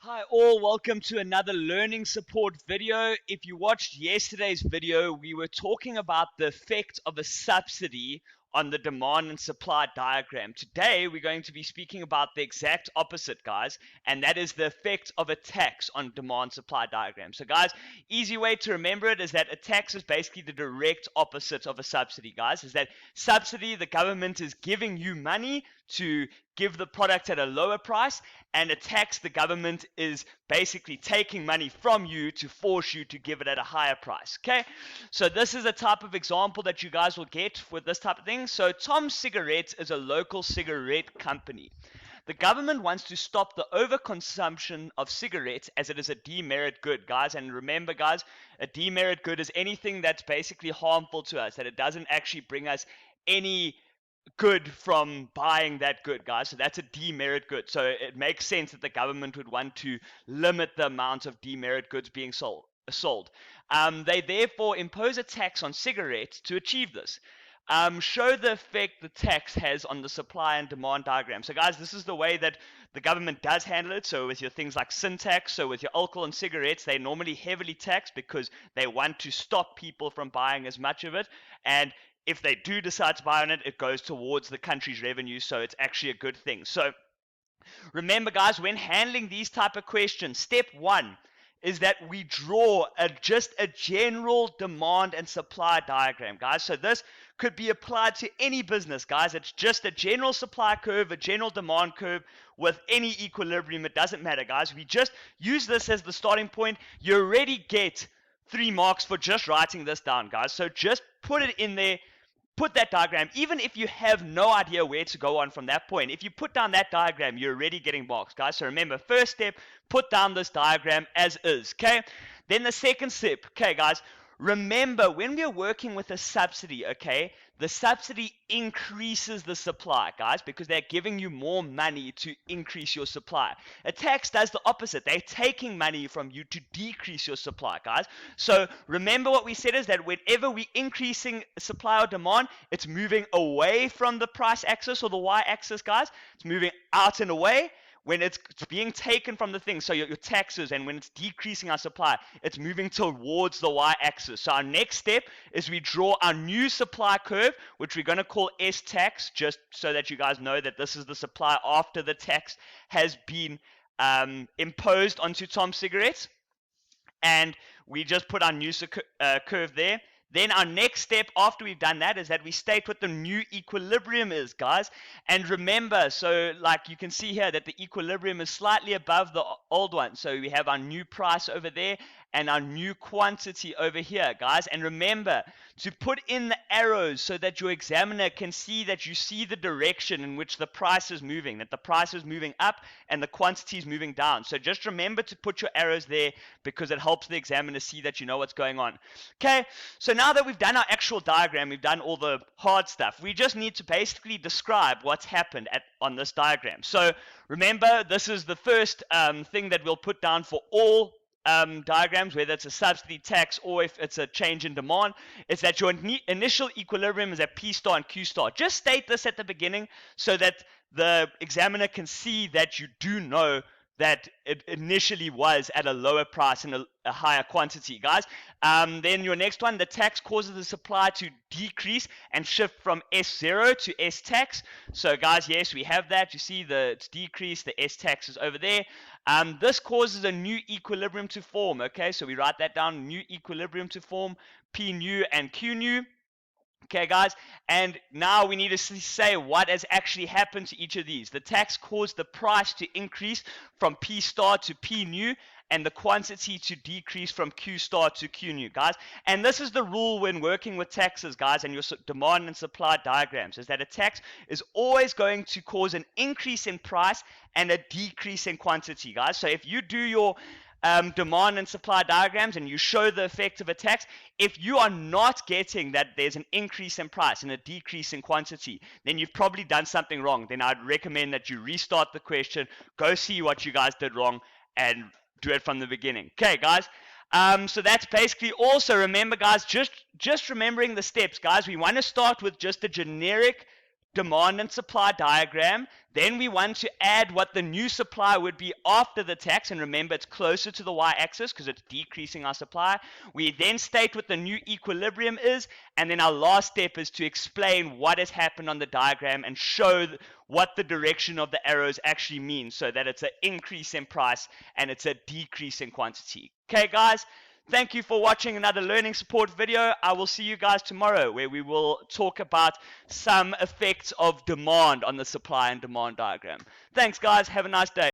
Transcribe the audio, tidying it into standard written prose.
Hi all, welcome to another learning support video. If you watched yesterday's video, we were talking about the effect of a subsidy on the demand and supply diagram. Today, we're going to be speaking about the exact opposite, guys, and that is the effect of a tax on demand supply diagram. So guys, easy way to remember it is that a tax is basically the direct opposite of a subsidy, guys. Is that subsidy, the government is giving you money to give the product at a lower price, and a tax, the government is basically taking money from you to force you to give it at a higher price. Okay, so this is a type of example that you guys will get with this type of thing. So Tom's Cigarettes is a local cigarette company. The government wants to stop the overconsumption of cigarettes as it is a demerit good, guys. And remember, guys, a demerit good is anything that's basically harmful to us, that it doesn't actually bring us any good from buying that good, guys. So that's a demerit good. So it makes sense that the government would want to limit the amount of demerit goods being sold. They therefore impose a tax on cigarettes to achieve this. Show the effect the tax has on the supply and demand diagram. So guys, this is the way that the government does handle it. So with your things like sin tax, so with your alcohol and cigarettes, they're normally heavily taxed because they want to stop people from buying as much of it. And if they do decide to buy on it, it goes towards the country's revenue, so it's actually a good thing. So remember, guys, when handling these type of questions, step one is that we draw just a general demand and supply diagram, guys. So this could be applied to any business, guys. It's just a general supply curve, a general demand curve with any equilibrium. It doesn't matter, guys. We just use this as the starting point. You already get 3 marks for just writing this down, guys. So just put it in there. Put that diagram, even if you have no idea where to go on from that point. If you put down that diagram, you're already getting marks, guys. So remember, first step, put down this diagram as is, okay? Then the second step, okay, guys, remember when we're working with a subsidy, okay, the subsidy increases the supply, guys, because they're giving you more money to increase your supply. A tax does the opposite. They're taking money from you to decrease your supply, guys. So remember what we said is that whenever we're increasing supply or demand, it's moving away from the price axis or the y-axis, guys. It's moving out and away. When it's being taken from the thing, so your taxes, and when it's decreasing our supply, it's moving towards the y-axis. So our next step is we draw our new supply curve, which we're going to call S-tax, just so that you guys know that this is the supply after the tax has been imposed onto Tom Cigarettes. And we just put our new curve there. Then our next step after we've done that is that we state what the new equilibrium is, guys. And remember, so like you can see here that the equilibrium is slightly above the old one. So we have our new price over there and our new quantity over here, guys. And remember to put in the arrows so that your examiner can see that you see the direction in which the price is moving, that the price is moving up and the quantity is moving down. So just remember to put your arrows there because it helps the examiner see that you know what's going on. Okay, so now that we've done our actual diagram, we've done all the hard stuff, we just need to basically describe what's happened on this diagram. So remember, this is the first thing that we'll put down for all diagrams, whether it's a subsidy, tax, or if it's a change in demand. It's that your initial equilibrium is at P star and Q star. Just state this at the beginning so that the examiner can see that you do know that it initially was at a lower price and a higher quantity, guys. Then your next one, the tax causes the supply to decrease and shift from S0 to S tax. So guys, yes, we have that. You see it's decreased, the S tax is over there. This causes a new equilibrium to form, okay? So we write that down, new equilibrium to form, P new and Q new. Okay, guys, and now we need to say what has actually happened to each of these. The tax caused the price to increase from P star to P new, and the quantity to decrease from Q star to Q new, guys. And this is the rule when working with taxes, guys, and your demand and supply diagrams, is that a tax is always going to cause an increase in price and a decrease in quantity, guys. So if you do your demand and supply diagrams and you show the effect of a tax, if you are not getting that there's an increase in price and a decrease in quantity, then you've probably done something wrong. Then I'd recommend that you restart the question, go see what you guys did wrong, and do it from the beginning. Okay, guys. So that's basically also, remember, guys, just remembering the steps, guys. We want to start with just a generic demand and supply diagram. Then we want to add what the new supply would be after the tax, and remember it's closer to the y-axis because it's decreasing our supply. We then state what the new equilibrium is, and then our last step is to explain what has happened on the diagram and show what the direction of the arrows actually means, so that it's an increase in price and it's a decrease in quantity. Okay guys, thank you for watching another learning support video. I will see you guys tomorrow, where we will talk about some effects of demand on the supply and demand diagram. Thanks guys, have a nice day.